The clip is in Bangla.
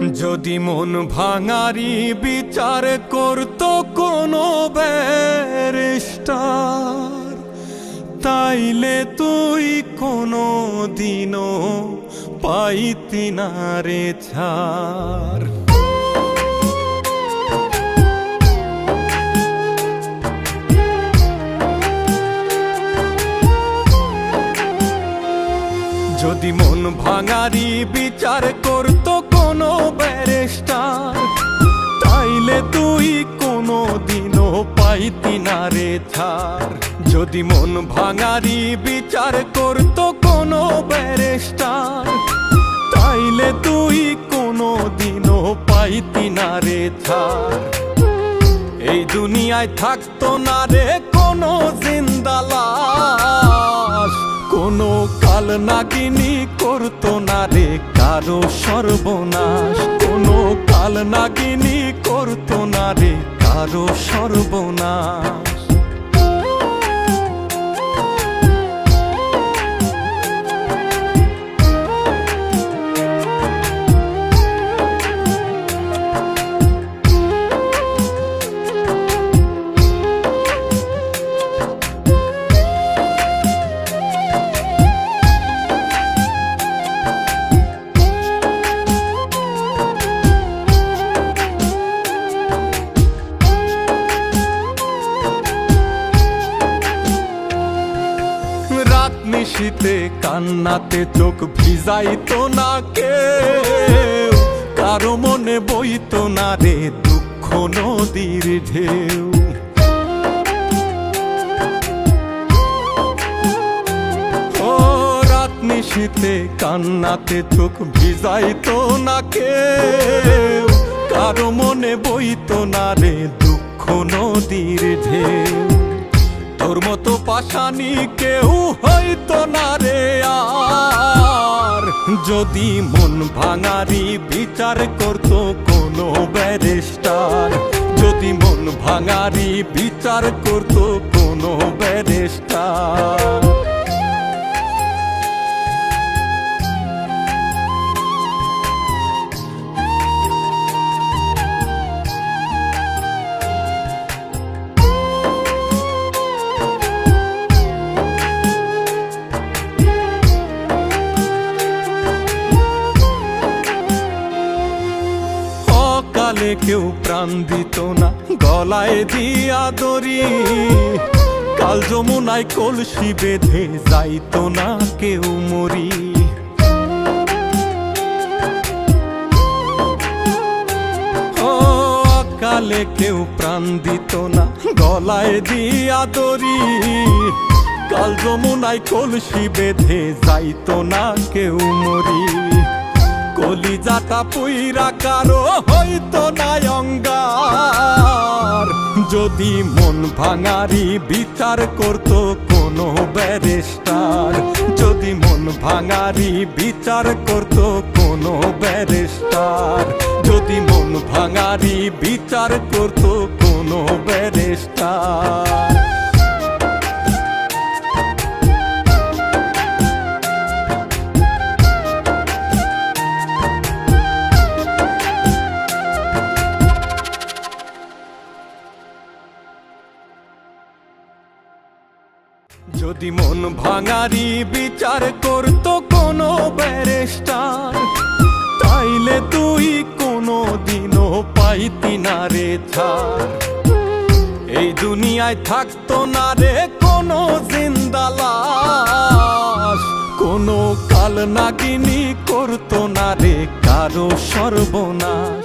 যদি মন ভাঙারি বিচার করত কোনো ব্যারিস্টার, তাইলে তুই কোনো দিনও পাইতি না রে ছাড়। যদি মন ভাঙারি বিচার করত কোনো ব্যারিস্টার, তাইলে তুই কোনো দিনও পাইতি না রে ছাড়। যদি মন ভাঙারি বিচার করত কোনো ব্যারিস্টার, তাইলে তুই কোনো দিনও পাইতি না রে ছাড়। এই দুনিয়ায় থাকতো না রে কোনো জিন্দা লাশ, কোনো কাল নাগিনী করতো না রে কারো সর্বনাশ, কোনো কাল নাগিনী করতো না রে কারো সর্বনাশ। নিশীতে কান্নাতে চোখ ভিজাইতো না কেউ, কারো মনে বইতো না রে দুঃখ নদীর ঢেউ। ও রাত নিশীতে কান্নাতে চোখ ভিজাইতো না কেউ, কারো মনে বইতো না রে দুঃখ নদীর ঢেউ। তোর মতো পাশানি কেউ হইতো না রে আর, যদি মন ভাঙারি বিচার করতো কোনো ব্যারিস্টার, যদি মন ভাঙারি বিচার করতো কোনো ব্যারিস্টার। কালে কেউ প্রাণ দিত না গলায় দিয়া দড়ি, কাল যমুনায় কলসি বেঁধে যাইতো না কেউ মরি। ও কালে কেউ প্রাণ দিত না গলায় দিয়া দড়ি, কাল যমুনায় কলসি বেঁধে যাইতো না কেউ মরি। কলিজাটা পুইরা কারো হইতো না অঙ্গার, যদি মন ভাঙারি বিচার করতো কোনো ব্যারিস্টার, যদি মন ভাঙারি বিচার করতো কোনো ব্যারিস্টার, যদি মন ভাঙারি বিচার করতো কোনো ব্যারিস্টার। যদি মন ভাঙারি বিচার করতো কোনো ব্যারিস্টার, তাইলে তুই কোনো দিনও পাইতি না রে ছাড়। এই দুনিয়ায় থাকতো না রে কোনো জিন্দা লাশ, কোনো কাল নাগিনী করতো না রে কারো সর্বনাশ।